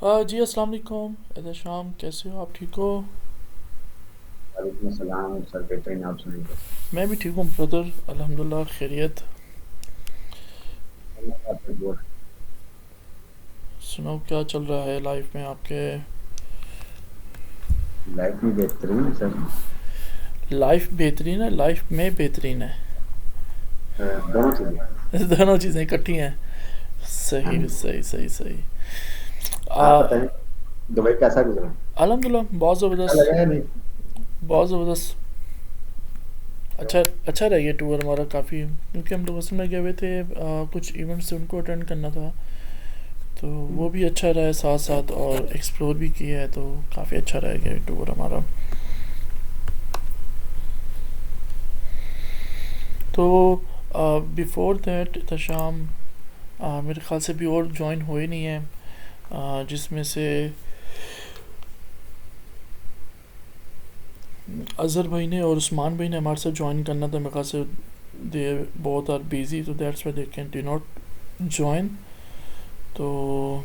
जी अस्सलाम वालेकुम एहतशाम, कैसे हो आप? ठीक हो? वालेकुम अस्सलाम सर, बेहतरीन। आप सुनाइए कैसे हैं? मैं भी ठीक हूँ ब्रदर, अल्हम्दुलिल्लाह खैरियत। अल्लाह का आपका दुआ सुनाओ क्या चल रहा है लाइफ में आपके? है। लाइफ में बेहतरीन है सर। लाइफ बेहतरीन है, लाइफ में बेहतरीन है। दोनों चीज़ें। दोनों चीज़ें इकट्ठी हैं। हाँ सही जी। सही सही सही। आप आ, बताएं, दुबई कैसा गुजरा? अल्हम्दुलिल्लाह बहुत अच्छा ज़बरदस्त। लगा या नहीं? बहुत ज़बरदस्त। अच्छा अच्छा रह गया टूर हमारा काफ़ी, क्योंकि हम लोग असल में गए हुए थे, कुछ इवेंट्स थे उनको अटेंड करना था। तो वो भी अच्छा रहा है साथ साथ, और एक्सप्लोर भी किया है, तो काफ़ी अच्छा रह गया टूर हमारा। तो बिफोर दैट तशाम, मेरे ख्याल से भी और ज्वाइन हुए नहीं है, जिसमें से अज़हर भाई ने और उस्मान भाई ने हमारे साथ ज्वाइन करना था। मेरे ख्याल से दे बोथ आर बिजी, तो that's why they can do not join. तो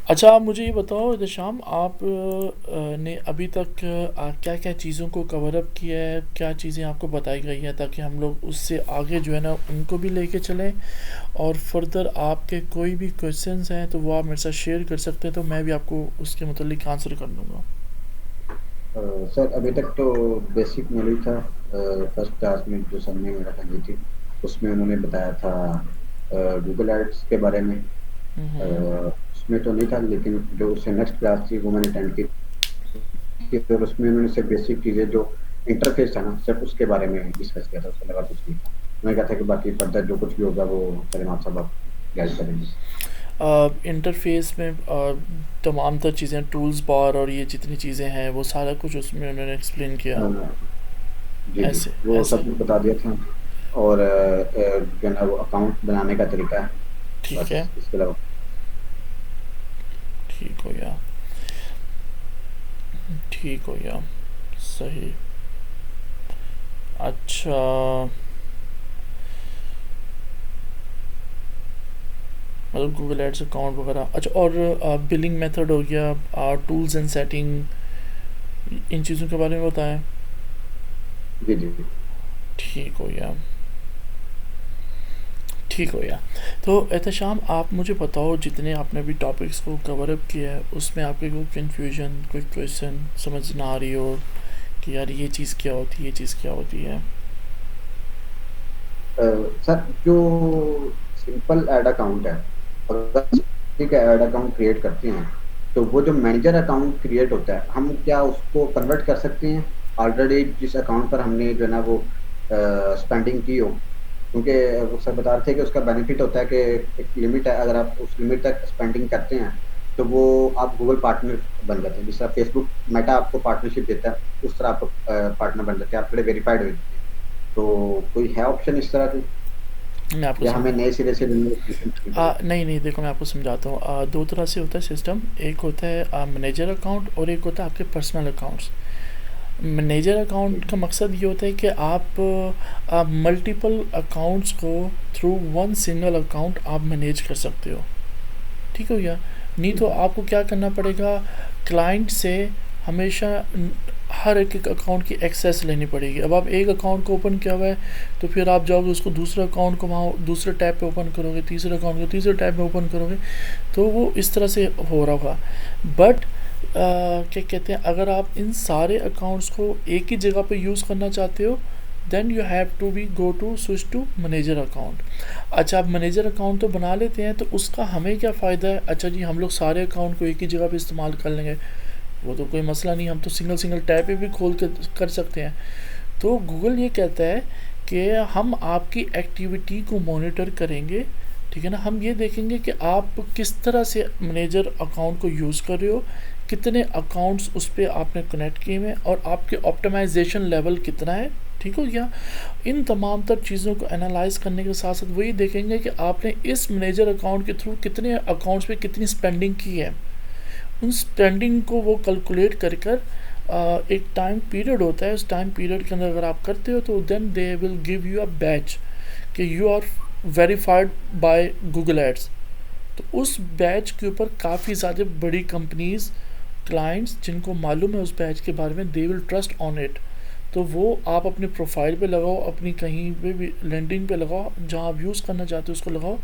अच्छा, आप मुझे ये बताओ शाम, आप ने अभी तक क्या क्या चीज़ों को कवर अप किया है, क्या चीज़ें आपको बताई गई हैं, ताकि हम लोग उससे आगे जो है ना उनको भी लेके चलें। और फर्दर आपके कोई भी क्वेश्चंस हैं तो वो आप मेरे साथ शेयर कर सकते हैं, तो मैं भी आपको उसके मुतालिक आंसर कर दूंगा। सर अभी तक तो बेसिक नॉलेज था। फर्स्ट क्लास में जो सर ने मेरा दी थी, उसमें उन्होंने बताया था गूगल एड्स के बारे में। हम्म। उसमें तो नहीं था, लेकिन जो उससे नेक्स्ट क्लास थी वो मैंने अटेंड की थी, और उसमें उन्होंने सिर्फ बेसिक चीज़ें जो इंटरफेस था ना, सिर्फ उसके बारे में डिस्कस किया था। उसके अलावा कुछ नहीं था। मैं कहा था कि बाकी फर्दर जो कुछ भी होगा वो सलीम साहब आप गाइड करेंगे। इंटरफेस में तमाम तर चीज़ें, टूल्स बार और ये जितनी चीज़ें हैं वो सारा कुछ उसमें उन्होंने एक्सप्लेन अ, किया। जी जी, ऐसे वो ऐसे। सब कुछ बता दिया था। और जो है ना वो अकाउंट बनाने का तरीका है। ठीक है। बस इसके अलावा ठीक हो गया। ठीक हो गया। सही। अच्छा, मतलब गूगल एड्स अकाउंट वगैरह। अच्छा, और बिलिंग मेथड हो गया, टूल्स एंड सेटिंग, इन चीज़ों के बारे में बताएं। जी जी। ठीक हो गया। ठीक हो गया। तो एहतशाम, आप मुझे बताओ, जितने आपने अभी टॉपिक्स को कवर अप किया है उसमें आपके कोई कन्फ्यूजन, कोई क्वेश्चन समझ ना आ रही हो कि यार ये चीज़ क्या होती है, ये चीज़ क्या होती है? अ, सर जो सिंपल ऐड अकाउंट है, अगर ठीक है ऐड अकाउंट क्रिएट करते हैं, तो वो जो मैनेजर अकाउंट क्रिएट होता है, हम क्या उसको कन्वर्ट कर सकते हैं ऑलरेडी जिस अकाउंट पर हमने जो है ना वो स्पेंडिंग की हो? क्योंकि वो सर बता रहे थे कि उसका बेनिफिट होता है कि एक लिमिट है, अगर आप उस लिमिट तक स्पेंडिंग करते हैं तो वो आप गूगल पार्टनर बन जाते हैं। जिस तरह फेसबुक मेटा आपको पार्टनरशिप देता है, उस तरह आप पार्टनर बन जाते हैं, आप थोड़े वेरीफाइड हो जाते हैं। तो कोई है ऑप्शन इस तरह की, मैं आपको या हमें समझा। नए सिरे से रजिस्ट्रेशन करनी पड़ेगी? नहीं नहीं, देखो मैं आपको समझाता हूँ। दो तरह से होता है सिस्टम। एक होता है मैनेजर अकाउंट, और एक होता है आपके पर्सनल अकाउंट्स। मैनेजर जी अकाउंट का जी। मकसद ये होता है कि आप मल्टीपल अकाउंट्स को थ्रू वन सिंगल अकाउंट आप मैनेज कर सकते हो। ठीक हो गया। नहीं जी तो जी। आपको क्या करना पड़ेगा, क्लाइंट से हमेशा हर एक एक अकाउंट की एक्सेस लेनी पड़ेगी। अब आप एक अकाउंट को ओपन किया हुआ है, तो फिर आप जाओगे उसको दूसरे अकाउंट को वहाँ दूसरे टैब पे ओपन करोगे, तीसरे अकाउंट को तीसरे टैब पे ओपन करोगे, तो वो इस तरह से हो रहा होगा। बट क्या कहते हैं, अगर आप इन सारे अकाउंट्स को एक ही जगह पे यूज़ करना चाहते हो, then you have to be go to switch to manager account. अच्छा, आप मैनेजर अकाउंट तो बना लेते हैं, तो उसका हमें क्या फ़ायदा है? अच्छा जी, हम लोग सारे अकाउंट को एक ही जगह पे इस्तेमाल कर लेंगे, वो तो कोई मसला नहीं, हम तो सिंगल सिंगल टैब पे भी खोल के कर सकते हैं। तो गूगल ये कहता है कि हम आपकी एक्टिविटी को मॉनिटर करेंगे। ठीक है ना, हम ये देखेंगे कि आप किस तरह से मैनेजर अकाउंट को यूज़ कर रहे हो, कितने अकाउंट्स उस पर आपने कनेक्ट किए हुए हैं, और आपके ऑप्टिमाइजेशन लेवल कितना है। ठीक हो गया। इन तमाम तर चीज़ों को एनालाइज करने के साथ साथ वही देखेंगे कि आपने इस मैनेजर अकाउंट के थ्रू कितने अकाउंट्स पे कितनी स्पेंडिंग की है। उन स्पेंडिंग को वो कैलकुलेट कर कर एक टाइम पीरियड होता है, उस टाइम पीरियड के अंदर अगर आप करते हो तो then they will give you a badge कि you are verified by Google Ads. तो उस बैच के ऊपर काफ़ी ज़्यादा बड़ी कंपनीज, क्लाइंट्स जिनको मालूम है उस बैच के बारे में, they will trust on it. तो वो आप अपने प्रोफाइल पे लगाओ, अपनी कहीं पे भी लैंडिंग पे लगाओ, जहाँ आप यूज़ करना चाहते हो उसको लगाओ,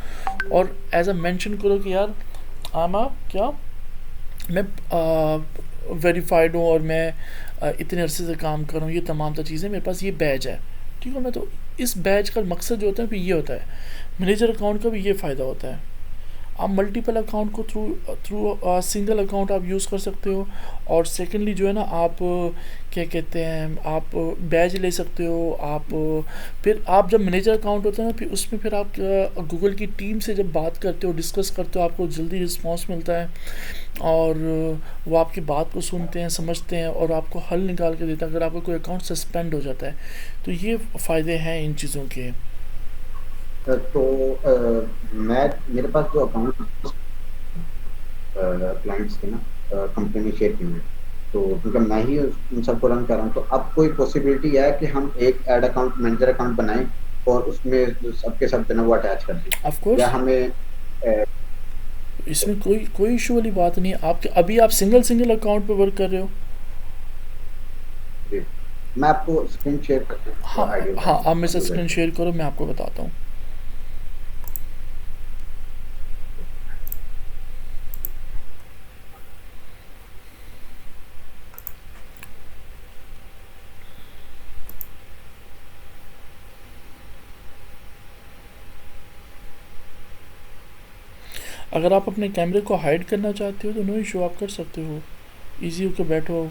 और एज अ मेंशन करो कि यार आमा क्या मैं वेरीफाइड हूँ और मैं इतने अरसे से काम कर रहा हूँ, ये तमाम तो चीज़ें मेरे पास, ये बैच है, ठीक है ना। तो इस बैच का मकसद जो होता है फिर ये होता है, मैनेजर अकाउंट का भी ये फ़ायदा होता है। आप मल्टीपल अकाउंट को थ्रू थ्रू सिंगल अकाउंट आप यूज़ कर सकते हो। और सेकेंडली जो है ना, आप क्या कहते हैं, आप बैज ले सकते हो। आप फिर आप जब मैनेजर अकाउंट होता है ना, फिर उसमें फिर आप गूगल की टीम से जब बात करते हो, डिस्कस करते हो, आपको जल्दी रिस्पांस मिलता है, और वो आपकी बात को सुनते हैं, समझते हैं, और आपको हल निकाल के देते हैं अगर आपका कोई अकाउंट सस्पेंड हो जाता है। तो ये फ़ायदे हैं इन चीज़ों के। तो मैं मेरे पास जो अकाउंट क्लाइंट्स के ना कंपनी ने शेयर किए हैं, तो क्योंकि मैं ही उन सबको रन कर रहा हूँ, तो अब कोई पॉसिबिलिटी है कि हम एक ऐड अकाउंट मैनेजर अकाउंट बनाएं और उसमें जो सबके सब जो है वो अटैच कर दें, ऑफ या कोर्स, हमें इसमें कोई कोई इशू वाली बात नहीं है। आप अभी आप सिंगल सिंगल अकाउंट पे वर्क कर रहे हो। जी, मैं आपको स्क्रीन शेयर करके हाँ, आइडिया हाँ, बताता हूँ, आप मेरे आप साथ लोग स्क्रीन देखो। शेयर करो, मैं आपको बताता हूँ। अगर आप अपने कैमरे को हाइड करना चाहते हो तो नो इशू, आप कर सकते हो, इजी होकर बैठो।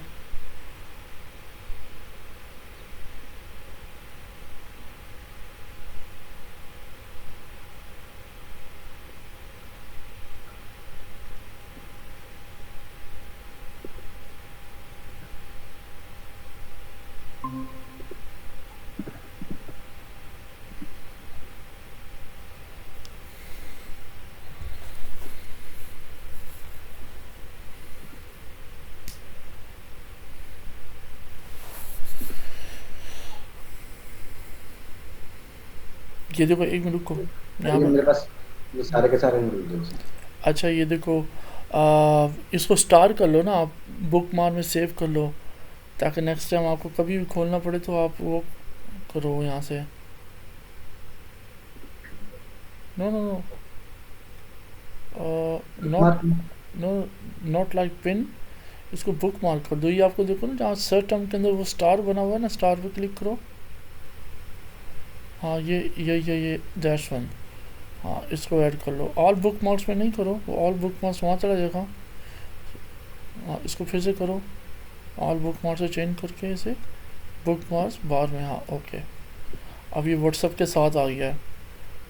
ये देखो, एक मिनट रुको, यहाँ ये पर। मेरे पास ये सारे के सारे इंग्रेडिएंट्स हैं। अच्छा, ये देखो, इसको स्टार कर लो ना आप, बुक मार में सेव कर लो, ताकि नेक्स्ट टाइम आपको कभी भी खोलना पड़े तो आप वो करो यहाँ से। No no no, not, bookmark में नो, नॉट लाइक पिन। इसको बुक मार्क कर दो। ये आपको देखो ना, जहाँ सर्च टर्म के अंदर वो स्टार बना हुआ है ना, स्टार पे क्लिक करो। हाँ, ये दैट्स वन। हाँ, इसको ऐड कर लो। ऑल बुक मार्क्स में नहीं करो, वो ऑल बुक मार्क्स वहाँ चला जाएगा। हाँ, इसको फिर से करो, ऑल बुक मार्क्स से चेंज करके इसे बुक मार्क्स बार में। हाँ, ओके। अब ये व्हाट्सअप के साथ आ गया है।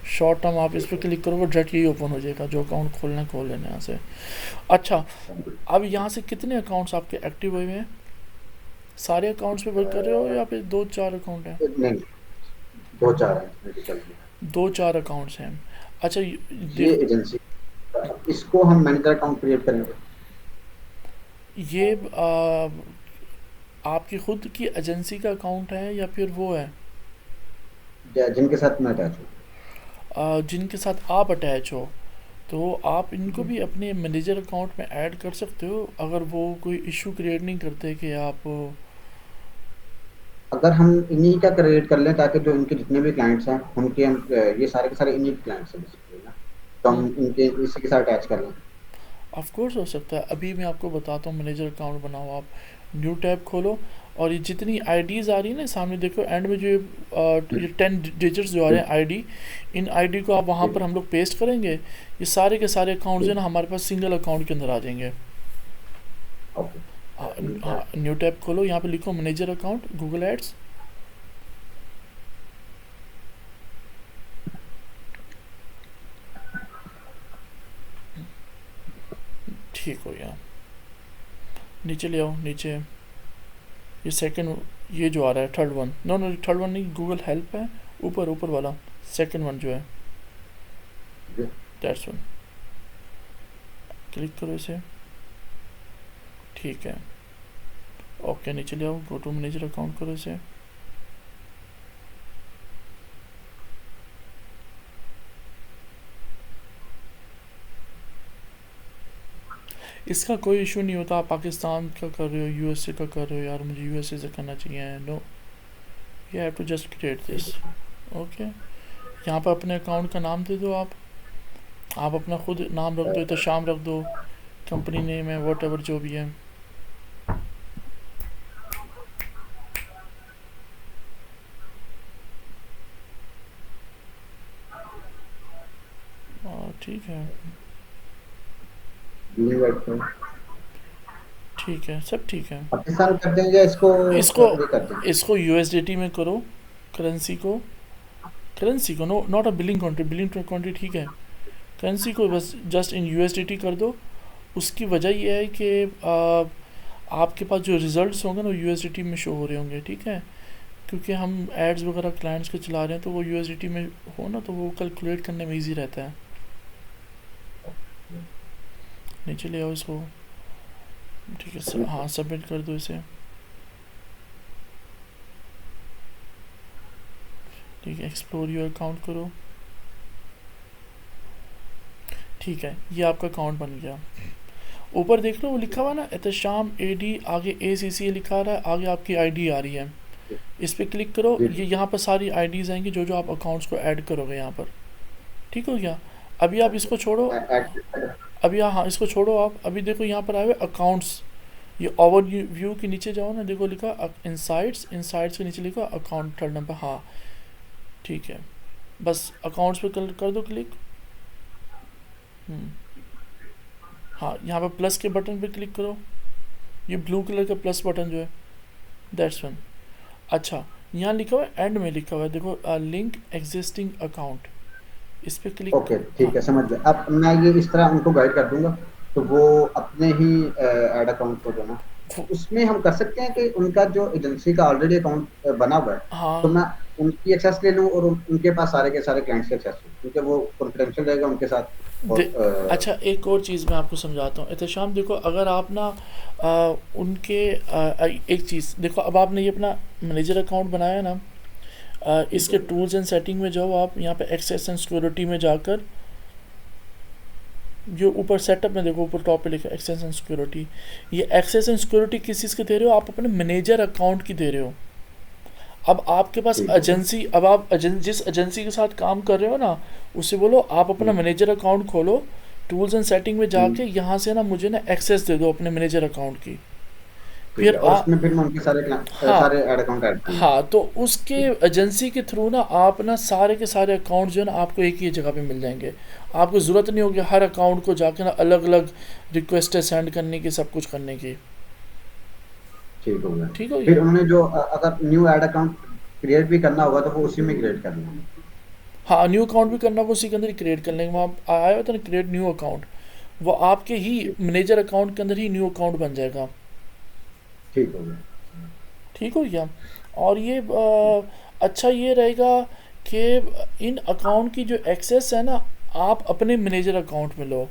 शॉर्ट टर्म आप इस पर क्लिक करोगे, डायरेक्ट यही ओपन हो जाएगा, जो अकाउंट खोलना है खोल लेना यहाँ से। अच्छा, अब यहाँ से कितने अकाउंट्स आपके एक्टिव हुए हैं? सारे अकाउंट्स पे वर्क कर रहे हो या फिर दो चार अकाउंट हैं? नहीं, दो चार हैं इसमें टोटल में। दो चार अकाउंट्स हैं। अच्छा, ये देखो, एजेंसी, इसको हम मैनेजर अकाउंट क्रिएट करेंगे, ये आपकी खुद की एजेंसी का अकाउंट है या फिर वो है जिनके साथ मैं अटैच हूँ। जिनके साथ आप अटैच हो? तो आप इनको जी, भी अपने मैनेजर अकाउंट में ऐड कर सकते हो, अगर वो कोई इशू क्रिएट नहीं करते कि आप। अगर हम इन्हीं का क्रिएट कर लें, ताकि जो इनके जितने भी क्लाइंट्स हैं उनके हम ये सारे के सारे इन्हीं क्लाइंट्स हैं बेसिकली ना, तो हम इनके इसी के साथ अटैच कर लें। ऑफ कोर्स हो सकता है। अभी मैं आपको बताता हूँ, मैनेजर अकाउंट बनाओ आप, न्यू टैब खोलो, और ये जितनी आईडीज़ आ रही है ना सामने, देखो एंड में जो ये 10 डिजिट्स जो आ रहे जी, हैं आईडी, इन आईडी को आप वहाँ जी, पर हम लोग पेस्ट करेंगे, ये सारे के सारे अकाउंट जो है ना हमारे पास सिंगल अकाउंट के अंदर आ जाएंगे। ओके। हाँ, न्यू हाँ, टैब। न्यू टैब खोलो, यहाँ पे लिखो मैनेजर अकाउंट गूगल एड्स। ठीक हो गया, नीचे ले आओ, नीचे ये सेकंड, ये जो आ रहा है third one, no no, third one नहीं, गूगल हेल्प है, ऊपर ऊपर वाला सेकंड वन जो है, जी, दैट्स वन। क्लिक करो इसे, ठीक है, ओके, नीचे ले आओ, गो टू मैनेजर अकाउंट करो इसे। इसका कोई इशू नहीं होता। आप पाकिस्तान का कर रहे हो, यूएसए का कर रहे हो, यार मुझे यूएसए से करना चाहिए, no, you have to just create this. ठीक ओके, यहाँ पर अपने अकाउंट का नाम दे दो आप अपना खुद नाम रख दो, है। एहतशाम रख दो, कंपनी नेम है, वट एवर जो भी है। ठीक है, ब्लू वाइट में ठीक है, सब ठीक है। पाकिस्तान कर दें या इसको इसको ये कर दें? इसको यूएसडीटी में करो, करेंसी को, no not a billing country, billing country ठीक है, करेंसी को बस जस्ट इन यूएसडीटी कर दो। उसकी वजह यह है कि आपके पास जो रिजल्ट्स होंगे ना वो यूएसडीटी में शो हो रहे होंगे, ठीक है, क्योंकि हम एड्स वगैरह क्लाइंट्स के चला रहे हैं, तो वो यूएसडीटी में हो ना, तो वो कैलकुलेट करने में ईजी रहता है। नीचे ले आओ इसको, ठीक है सर, हाँ सबमिट कर दो इसे, ठीक है, एक्सप्लोर योर अकाउंट करो, ठीक है, ये आपका अकाउंट बन गया। ऊपर देख लो वो लिखा हुआ ना एहतशाम एडी, आगे ACCA लिखा रहा है, आगे आपकी आईडी आ रही है, इस पर क्लिक करो, जी ये यहाँ पर सारी आईडीज़ आएंगी जो जो आप अकाउंट्स को ऐड करोगे यहाँ पर, ठीक हो गया। अभी आप इसको छोड़ो, अभी हाँ इसको छोड़ो आप, अभी देखो यहाँ पर आए हुए अकाउंट्स, ये ओवर व्यू के नीचे जाओ ना, देखो लिखा इनसाइट्स, इनसाइट्स के नीचे लिखा अकाउंट थर्ड नंबर, हाँ ठीक है, बस अकाउंट्स पे कर दो क्लिक। हम्म, हाँ यहाँ पर प्लस के बटन पे क्लिक करो, ये ब्लू कलर का प्लस बटन जो है, दैट्स वन। अच्छा, यहाँ लिखा हुआ है, एंड में लिखा हुआ है देखो, लिंक एग्जिस्टिंग अकाउंट, इस पे क्लिक, ओके ठीक हाँ है, समझ गया। अब मैं ये इस तरह उनको गाइड कर दूंगा, तो वो अपने ही ऐड अकाउंट को जो ना, वो- उसमें हम कर सकते हैं कि उनका जो एजेंसी का ऑलरेडी अकाउंट बना हुआ है, तो हाँ मैं उनकी एक्सेस ले लूं और उनके पास सारे के सारे क्लाइंट्स के एक्सेस हो, क्योंकि वो कॉन्फिडेंशियल रहेगा उनके साथ। और दे अच्छा, एक और चीज़ मैं आपको समझाता हूँ एहतशाम, देखो अगर आप ना उनके एक चीज़ देखो, अब आपने ये अपना मैनेजर अकाउंट बनाया ना, इसके टूल्स एंड सेटिंग में जाओ आप, यहाँ पे एक्सेस एंड सिक्योरिटी में जाकर, जो ऊपर सेटअप में देखो, ऊपर टॉप पे लिखा है एक्सेस एंड सिक्योरिटी, ये एक्सेस एंड सिक्योरिटी किस चीज़ की दे रहे हो, आप अपने मैनेजर अकाउंट की दे रहे हो। अब आपके पास ठीक हो गया। एजेंसी, अब आप जिस एजेंसी के साथ काम कर रहे हो ना, उससे बोलो आप अपना हम्म, मैनेजर अकाउंट खोलो, टूल्स एंड सेटिंग में हम्म, जाके यहाँ से ना मुझे ना एक्सेस दे दो अपने मैनेजर अकाउंट की। ठीक फिर है, और उसमें फिर मैं उनके सारे हाँ सारे ऐड अकाउंट ऐड करूंगा। हाँ, तो उसके ठीक एजेंसी के थ्रू ना आप ना सारे के सारे अकाउंट जो है ना आपको एक ही जगह पे मिल जाएंगे। आपको ज़रूरत नहीं होगी हर अकाउंट को जाके ना अलग अलग रिक्वेस्ट सेंड करने की, सब कुछ करने की। ठीक हो गया। ठीक हो फिर गया। उन्होंने जो अगर न्यू ऐड अकाउंट क्रिएट भी करना होगा तो वो उसी में क्रिएट करना है। हाँ, न्यू अकाउंट भी करना, वो उसी के अंदर ही क्रिएट कर लेंगे, वहाँ आया होता है ना क्रिएट न्यू अकाउंट, वो आपके ही ठीक मैनेजर अकाउंट के अंदर ही न्यू अकाउंट बन जाएगा। ठीक हो गया। ठीक हो गया। और ये अच्छा ये रहेगा कि इन अकाउंट की जो एक्सेस है ना, आप अपने मैनेजर अकाउंट में लो।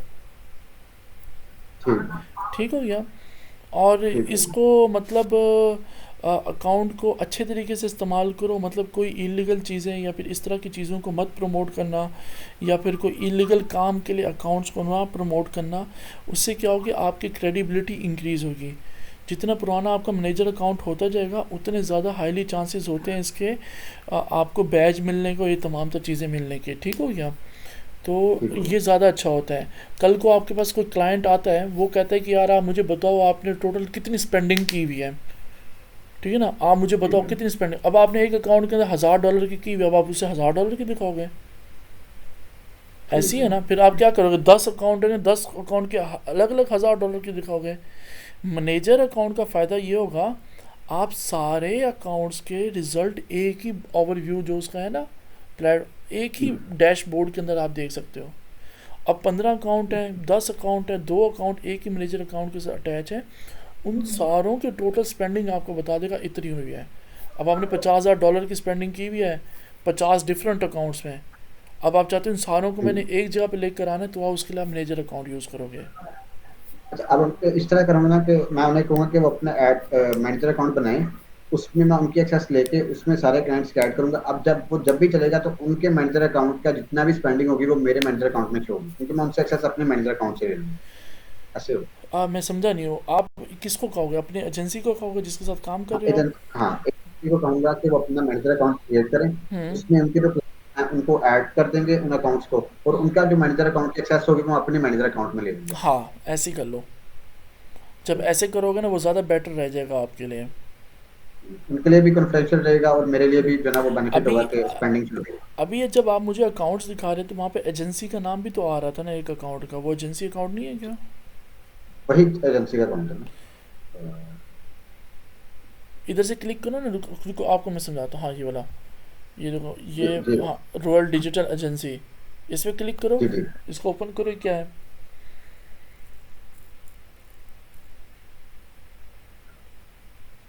ठीक ठीक हो गया। और ठीक हो गया। इसको मतलब अकाउंट को अच्छे तरीके से इस्तेमाल करो, मतलब कोई इलीगल चीज़ें या फिर इस तरह की चीज़ों को मत प्रमोट करना, या फिर कोई इलीगल काम के लिए अकाउंट्स को ना प्रमोट करना। उससे क्या होगी, आपकी क्रेडिबिलिटी इंक्रीज़ होगी। जितना पुराना आपका मैनेजर अकाउंट होता जाएगा उतने ज़्यादा हाईली चांसेस होते हैं इसके आपको बैज मिलने को, ये तमाम तर चीज़ें मिलने के। ठीक हो गया। तो ठीक हो ये गया। ज़्यादा अच्छा होता है। कल को आपके पास कोई क्लाइंट आता है, वो कहता है कि यार आप मुझे बताओ आपने टोटल कितनी स्पेंडिंग की हुई है, ठीक है ना, आप मुझे ठीक बताओ है। कितनी स्पेंडिंग। अब आपने एक अकाउंट के अंदर $1000 की हुई, अब आप उसे $1000 की दिखाओगे, ठीक ऐसी है है। ना। फिर आप क्या करोगे, 10 अकाउंट है, 10 अकाउंट के अलग अलग $1000 की दिखाओगे। मैनेजर अकाउंट का फ़ायदा ये होगा, आप सारे अकाउंट्स के रिजल्ट एक ही ओवरव्यू जो उसका है ना, प्लेट एक ही हम्म, डैशबोर्ड के अंदर आप देख सकते हो। अब 15 अकाउंट हैं, 10 अकाउंट हैं, 2 अकाउंट एक ही मैनेजर अकाउंट के साथ अटैच है, उन सारों के टोटल स्पेंडिंग आपको बता देगा इतनी हुई है। अब आपने $50,000 की स्पेंडिंग की हुई है 50 डिफरेंट अकाउंट्स में। अब आप चाहते हो इन सारों को मैंने ठीक। एक जगह पे लेकर आना है, तो आप उसके लिए आप मैनेजर अकाउंट यूज़ करोगे। अच्छा, अब उनको इस तरह करूँगा ना कि मैं उन्हें कहूँगा कि वो अपना ऐड मैनेजर अकाउंट बनाएं, उसमें मैं उनकी एक्सेस लेके उसमें सारे क्लाइंट्स को ऐड करूँगा। अब जब भी चलेगा तो उनके मैनेजर अकाउंट का जितना भी स्पेंडिंग होगी वो मेरे मैनेजर अकाउंट में शो होगी, क्योंकि मैं उनसे एक्सेस अपने मैनेजर अकाउंट से ले लूँगा। ऐसे हो। मैं समझा नहीं हूँ, आप किसको कहोगे, अपने एजेंसी को कहोगे जिसके साथ काम कर रहे हो आप? हाँ, एजेंसी को कहूंगा कि वो अपना मैनेजर अकाउंट क्रिएट करें, हम्म। उसमें उनके जो client हैं, उनको ऐड कर देंगे उन अकाउंट्स को, और उनका जो मैनेजर अकाउंट एक्सेस होगी वो अपने मैनेजर अकाउंट में ले लेंगे। हाँ, ऐसे ही कर लो। जब ऐसे करोगे ना वो ज़्यादा बेटर रह जाएगा आपके लिए। उनके लिए भी कॉन्फ्रेंशियल रहेगा और मेरे लिए भी जो ना वो बेनिफिट अभी होगा कि स्पेंडिंग शुरू होगी। अभी ये जब आप मुझे अकाउंट्स दिखा रहे थे वहाँ पे एजेंसी का नाम भी तो आ रहा था ना एक अकाउंट का, वो एजेंसी अकाउंट नहीं है क्या? वही एजेंसी का अकाउंट है ना। इधर से क्लिक करो ना, रुको रुको, आपको मैं समझाता हूँ। हाँ, ये वाला, ये देखो जी ये, जी हाँ, रॉयल डिजिटल एजेंसी, इस पर क्लिक करो, जी जी। इसको ओपन करो, ये क्या है?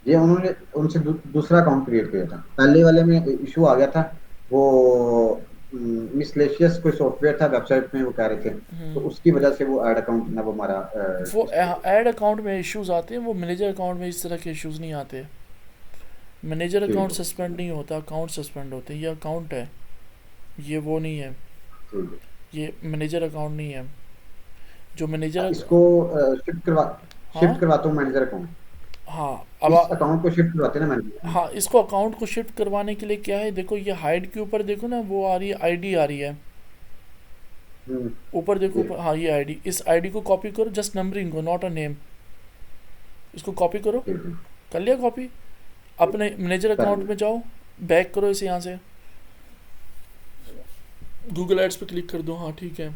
ये उन्होंने उनसे दूसरा अकाउंट क्रिएट किया था, पहले वाले में इशू आ गया था। वो मिसलेशियस कोई सॉफ्टवेयर था वेबसाइट में, वो कह रहे थे, तो उसकी वजह से वो ऐड अकाउंट ना वो हमारा वो डिस्प्ले हो गया। ऐड अकाउंट में इश्यूज आते हैं, वो मैनेजर अकाउंट में इस तरह के इश्यूज नहीं आते। मैनेजर ठीक अकाउंट है। सस्पेंड नहीं होता, अकाउंट सस्पेंड होते हैं। ये अकाउंट है, ये वो नहीं है, ठीक है। ये मैनेजर अकाउंट नहीं है। जो मैनेजर, इसको शिफ्ट करवा हाँ शिफ्ट करवाता हूँ मैनेजर अकाउंट। हाँ, अब इस अकाउंट को शिफ्ट करवाते हैं ना मैनेजर अकाउंट। हाँ, इसको अकाउंट को शिफ्ट करवाने के लिए क्या है, देखो ये हाइड के ऊपर देखो ना, वो आ रही है आईडी आ रही है, हम्म। ऊपर देखो जी ऊपर, हाँ ये आईडी, इस आईडी को कॉपी करो, जस्ट नंबरिंग को, नॉट अ नेम। इसको कॉपी करो। ठीक है। कर लिया कॉपी? अपने मैनेजर कर अकाउंट लिया। में जाओ, बैक करो इसे यहाँ से, गूगल एड्स पे क्लिक कर दो। हाँ ठीक है,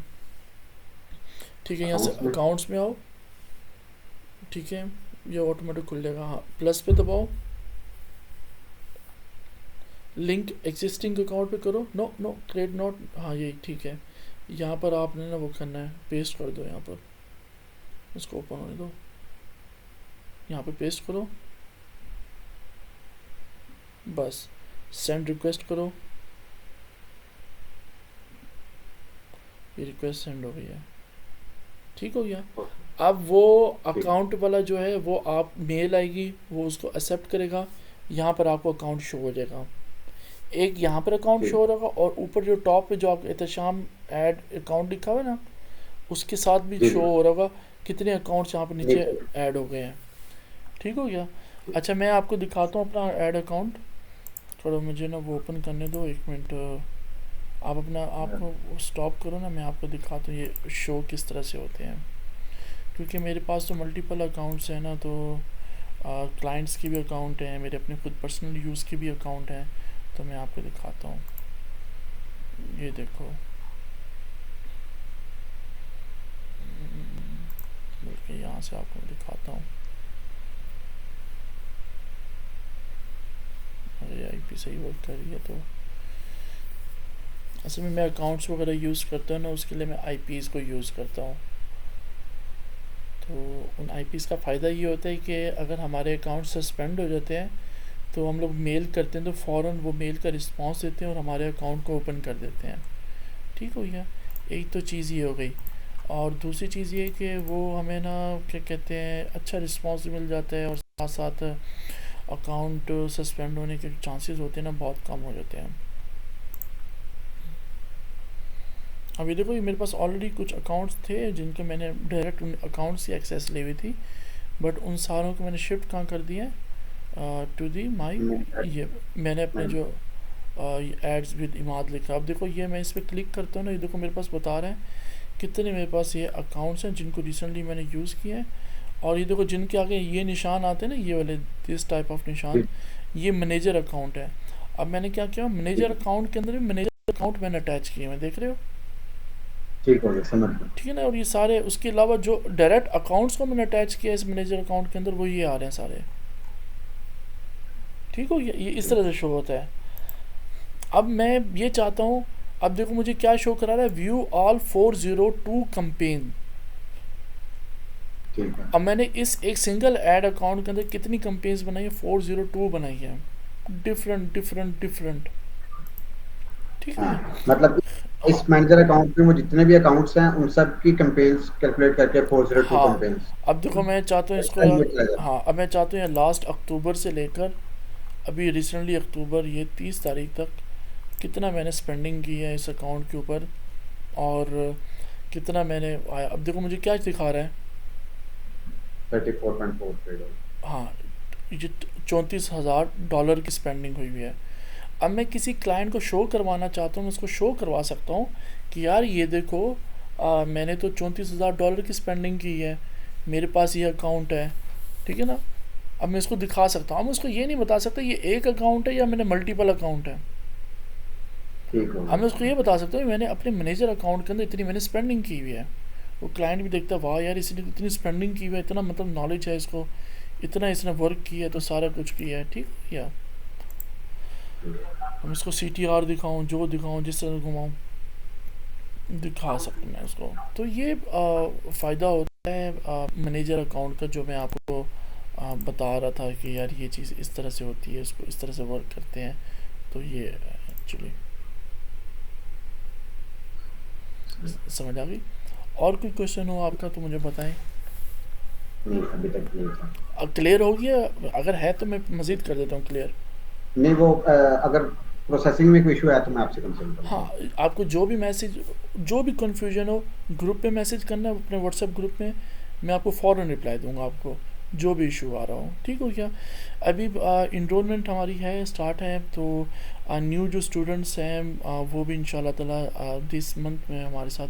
ठीक है, यहाँ से अकाउंट्स में। अकाउंट्स में आओ। ठीक है, ये ऑटोमेटिक खुल जाएगा। हाँ, प्लस पे दबाओ, लिंक एग्जिस्टिंग अकाउंट पे करो। नो नो, क्रिएट नॉट, हाँ यही ठीक है। यहाँ पर आपने ना वो करना है, पेस्ट कर दो यहाँ पर, इसको ओपन होने दो, यहाँ पे पेस्ट करो, बस सेंड रिक्वेस्ट करो, ये रिक्वेस्ट सेंड हो गई है। ठीक हो गया। अब वो ठीक। अकाउंट वाला जो है वो, आप मेल आएगी, वो उसको एक्सेप्ट करेगा, यहाँ पर आपको अकाउंट शो हो जाएगा। एक यहाँ पर अकाउंट शो ठीक। हो रहेगा, और ऊपर जो टॉप पे जो आप एहतशाम ऐड अकाउंट लिखा हुआ है ना, उसके साथ भी जी शो जी। हो रहेगा कितने अकाउंट्स यहाँ पर नीचे नीचे। ऐड हो गए हैं। ठीक हो गया। ठीक। अच्छा, मैं आपको दिखाता हूँ अपना ऐड अकाउंट, थोड़ा मुझे ना वो ओपन करने दो, एक मिनट। आप अपना, आपको स्टॉप करो ना, मैं आपको दिखाता हूँ ये शो किस तरह से होते हैं। क्योंकि मेरे पास तो मल्टीपल अकाउंट्स हैं ना, तो क्लाइंट्स की भी अकाउंट हैं, मेरे अपने खुद पर्सनल यूज़ की भी अकाउंट हैं, तो मैं आपको दिखाता हूँ। ये देखो, बल्कि यहाँ से आपको दिखाता हूँ। अरे आईपी सही वर्क कर रही है, तो असल में मैं अकाउंट्स वगैरह यूज़ करता हूँ ना, उसके लिए मैं आईपीज़ को यूज़ करता हूँ। तो उन आईपीज़ का फ़ायदा ये होता है कि अगर हमारे अकाउंट सस्पेंड हो जाते हैं, तो हम लोग मेल करते हैं तो फ़ौरन वो मेल का रिस्पांस देते हैं और हमारे अकाउंट को ओपन कर देते हैं। ठीक हो गया। एक तो चीज़ ये हो गई, और दूसरी चीज़ ये कि वो हमें ना, क्या कहते हैं, अच्छा रिस्पांस मिल जाता है, और साथ साथ अकाउंट सस्पेंड होने के चांसेस होते हैं ना, बहुत कम हो जाते हैं। अभी देखो, ये मेरे पास ऑलरेडी कुछ अकाउंट्स थे जिनके मैंने डायरेक्ट उन अकाउंट्स की एक्सेस ली हुई थी, बट उन सारों को मैंने शिफ्ट कहाँ कर दिया है, टू दी माई, ये मैंने अपने जो एड्स विद इमाद लिखा। अब देखो, ये मैं इस पर क्लिक करता हूँ ना, ये देखो मेरे पास बता रहे हैं कितने मेरे पास ये अकाउंट्स हैं जिनको रिसेंटली मैंने यूज़ किए हैं। और ये देखो, जिनके आगे ये निशान आते हैं ना, ये वाले, दिस टाइप ऑफ निशान, ये मैनेजर अकाउंट है। अब मैंने क्या किया, मैनेजर अकाउंट के अंदर भी मैनेजर अकाउंट मैंने अटैच किए हैं, देख रहे हो? ठीक हो गया, समझ गया। ठीक है ना। और ये सारे, उसके अलावा जो डायरेक्ट अकाउंट्स को मैंने अटैच किया इस मैनेजर अकाउंट के अंदर, वो ये आ रहे हैं सारे। ठीक हो गया, ये इस तरह से शो होता है। अब मैं ये चाहता हूँ, अब देखो मुझे क्या शो करा रहा है, व्यू ऑल 402 कंपेन। ठीक है। अब मैंने इस एक सिंगल ऐड अकाउंट के अंदर कितनी कंपेन्स बनाई है, 402 बनाई है, डिफरेंट डिफरेंट डिफरेंट। ठीक है। हाँ, मतलब हाँ इस मैनेजर अकाउंट में वो जितने भी अकाउंट्स हैं उन सब की कंपेन्स कैलकुलेट करके 402 हाँ। कंपेन्स। अब देखो, मैं चाहता हूँ इसको, इसका ये किया जाता हाँ, अब मैं चाहता हूँ लास्ट अक्टूबर से लेकर अभी रिसेंटली अक्टूबर, ये 30 तारीख तक कितना मैंने स्पेंडिंग की है इस अकाउंट के ऊपर, और कितना मैंने आया। अब देखो मुझे क्या दिखा रहा है, 34.4 पेड हो। हाँ, ये $34,000 की स्पेंडिंग हुई हुई है। अब मैं किसी क्लाइंट को शो करवाना चाहता हूँ, मैं उसको शो करवा सकता हूँ कि यार ये देखो, मैंने तो $34,000 की स्पेंडिंग की है, मेरे पास ये अकाउंट है, ठीक है ना। अब मैं इसको दिखा सकता हूँ, मैं उसको ये नहीं बता सकता ये एक अकाउंट है या मैंने मल्टीपल अकाउंट है। ठीक हो अब गया। मैं उसको ये बता सकता हूँ मैंने अपने मैनेजर अकाउंट के अंदर इतनी मैंने स्पेंडिंग की हुई है। वो क्लाइंट भी देखता है, वाह यार इसने इतनी स्पेंडिंग की हुई है, इतना मतलब नॉलेज है इसको, इतना इसने वर्क किया है, तो सारा कुछ किया है, ठीक है या। हम इसको CTR दिखाऊं, जो दिखाऊं, जिस तरह घुमाऊं, दिखा सकते हैं उसको। तो ये फ़ायदा होता है मैनेजर अकाउंट का, जो मैं आपको बता रहा था कि यार ये चीज़ इस तरह से होती है, इसको इस तरह से वर्क करते हैं। तो ये एक्चुअली समझ आ गई। और कोई क्वेश्चन हो आपका तो मुझे बताएं। नहीं, अभी तक नहीं था। क्लियर हो गया? अगर है तो मैं मज़ीद कर देता हूँ क्लियर। नहीं, वो अगर प्रोसेसिंग में कोई इशू है तो मैं आपसे कंसल्ट हाँ, करूँगा। आपको जो भी मैसेज, जो भी कन्फ्यूजन हो, ग्रुप पे मैसेज करना, अपने व्हाट्सएप ग्रुप में, मैं आपको फ़ौरन रिप्लाई दूंगा आपको, जो भी इशू आ रहा हो, ठीक हो क्या। अभी इनरोलमेंट हमारी है, स्टार्ट है, तो न्यू जो स्टूडेंट्स हैं वो भी इंशाल्लाह ताला दिस मंथ में हमारे साथ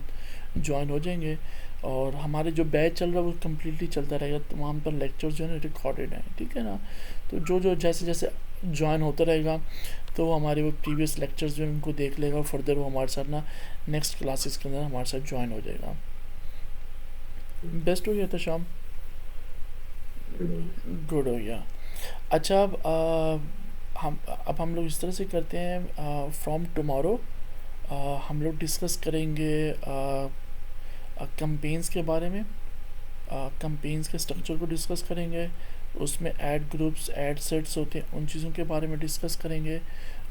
ज्वाइन हो जाएंगे। और हमारे जो बैच चल रहा है वो कम्प्लीटली चलता रहेगा, तमाम पर लेक्चर्स जो है ना रिकॉर्डेड हैं, ठीक है ना। तो जो जो जैसे जैसे ज्वाइन होता रहेगा, तो हमारे वो प्रीवियस लेक्चर्स जो हैं उनको देख लेगा, फर्दर वो हमारे साथ ना नेक्स्ट क्लासेस के अंदर हमारे साथ ज्वाइन हो जाएगा। बेस्ट हो गया था शाम, गुड हो गया। अच्छा, अब हम लोग इस तरह से करते हैं, फ्रॉम टुमारो हम लोग डिस्कस करेंगे कैंपेन्स के बारे में, कैंपेन्स के स्ट्रक्चर को डिस्कस करेंगे, उसमें ऐड ग्रुप्स, ऐड सेट्स होते हैं, उन चीज़ों के बारे में डिस्कस करेंगे।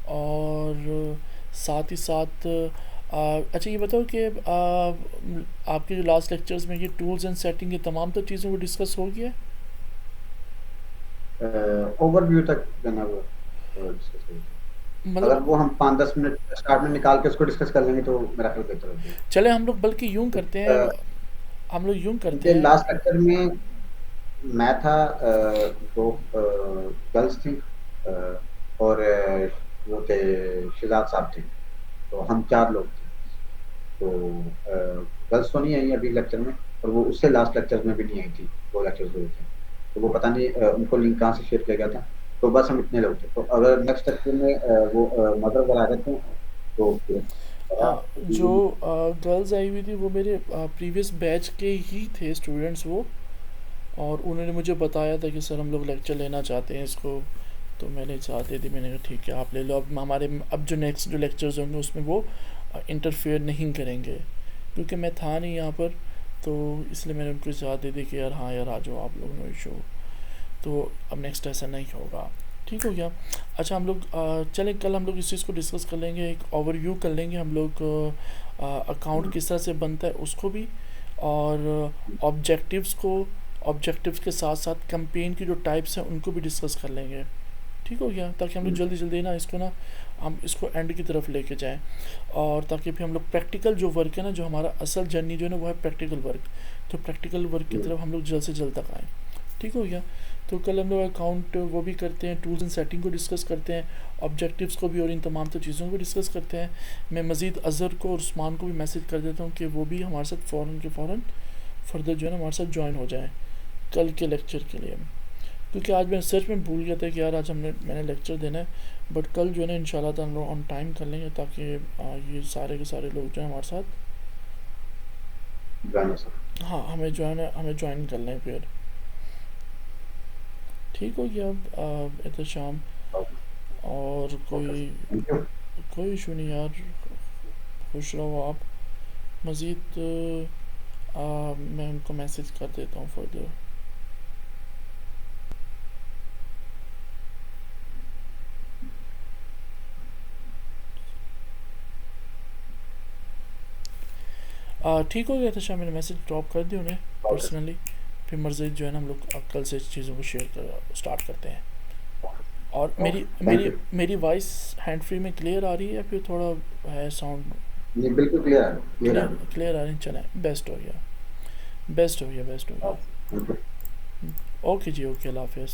और साथ ही साथ अच्छा ये बताओ कि आपके जो लास्ट लेक्चर्स में ये टूल्स एंड सेटिंग, ये तमाम तो चीज़ों को डिस्कस हो गया है। ओवरव्यू तक देना वो डिस्कस करेंगे। अगर मतलब वो हम 5-10 मिनट स्टार्ट में निकाल के उसको डिस्कस कर लेंगे तो मेरा ख्याल बेहतर होगा। चले हम लोग बल्कि यूं करते हैं, क्योंकि हम लोग यूं करते क्योंकि हैं। लास्ट लेक्चर में मैं था, दो गर्ल्स थी, और वो थे शिजात साहब थे, तो हम 4 लोग थे। तो गर्ल्स तो नहीं आई अभी लेक्चर में, और वो उससे लास्ट लेक्चर में भी नहीं आई थी, 2 लेक्चर हुए थे। तो वो पता नहीं उनको लिंक कहाँ से शेयर किया गया था। तो बस हम इतने लोग थे, तो अगर नेक्स्ट लेक्चर में वो मदर अगर आ जाते हैं तो फिर जो गर्ल्स आई हुई थी वो मेरे प्रीवियस बैच के ही थे स्टूडेंट्स वो, और उन्होंने मुझे बताया था कि सर हम लोग लेक्चर लेना चाहते हैं इसको। तो मैंने चाहते थे, मैंने कहा ठीक है आप ले लो। अब हमारे अब जो नेक्स्ट जो लेक्चर्स होंगे उसमें वो इंटरफेयर नहीं करेंगे, क्योंकि मैं था नहीं यहाँ पर, तो इसलिए मैंने उनको चाहते दी थी कि यार हाँ यार आ जाओ आप लोग, नो इशू। तो अब नेक्स्ट ऐसा नहीं होगा, ठीक हो गया। अच्छा हम लोग चलें, कल हम लोग इस चीज़ को डिस्कस कर लेंगे, एक ओवरव्यू कर लेंगे हम लोग, अकाउंट किस तरह से बनता है उसको भी, और ऑब्जेक्टिव्स को, ऑब्जेक्टिव्स के साथ साथ कैंपेन की जो टाइप्स हैं उनको भी डिस्कस कर लेंगे, ठीक हो गया, ताकि हम लोग जल्दी जल्दी ना इसको ना हम इसको एंड की तरफ लेके जाएं, और ताकि फिर हम लोग प्रैक्टिकल जो वर्क है ना, जो हमारा असल जर्नी जो है ना वो है प्रैक्टिकल वर्क, तो प्रैक्टिकल वर्क की तरफ हम लोग जल्द से जल्द तक आएँ, ठीक हो गया। तो कल हम लोग अकाउंट वो भी करते हैं, टूल्स एंड सेटिंग को डिस्कस करते हैं, ऑब्जेक्टिव्स को भी, और इन तमाम तो चीज़ों को भी डिस्कस करते हैं। मैं मज़ीद अज़हर को और उस्मान को भी मैसेज कर देता हूँ कि वो भी हमारे साथ फ़ौरन के फ़ौरन फर्दर जो है ना हमारे साथ ज्वाइन हो जाएँ कल के लेक्चर के लिए। क्योंकि आज मैं सच में भूल गया था कि यार आज मैंने लेक्चर देना है, बट कल जो है ना इंशाल्लाह ताला हम लोग ऑन टाइम कर लेंगे, ताकि ये सारे के सारे लोग जो हैं हमारे साथ, हाँ हमें जो है ना हमें ज्वाइन कर लें फिर, ठीक हो गया। अब इधर शाम, और कोई थैंक यू। कोई इशू नहीं यार, खुश रहो आप। मज़ीद मैं उनको मैसेज कर देता हूँ फर्दर। ठीक हो गया था शाम, मैंने मैसेज ड्रॉप कर दिया उन्हें पर्सनली। फिर मज़ीद जो है ना हम लोग कल से इस चीज़ों को शेयर कर स्टार्ट करते हैं। और मेरी थैंक मेरी यू। मेरी वॉइस हैंड फ्री में क्लियर आ रही है या फिर थोड़ा है साउंड? नहीं, बिल्कुल क्लियर है, क्लियर क्लियर है। क्लियर आ रही, चलें बेस्ट हो गया, बेस्ट हो गया, बेस्ट हो गया। Thank you. ओके जी, ओके, अल्लाह हाफ़िज़।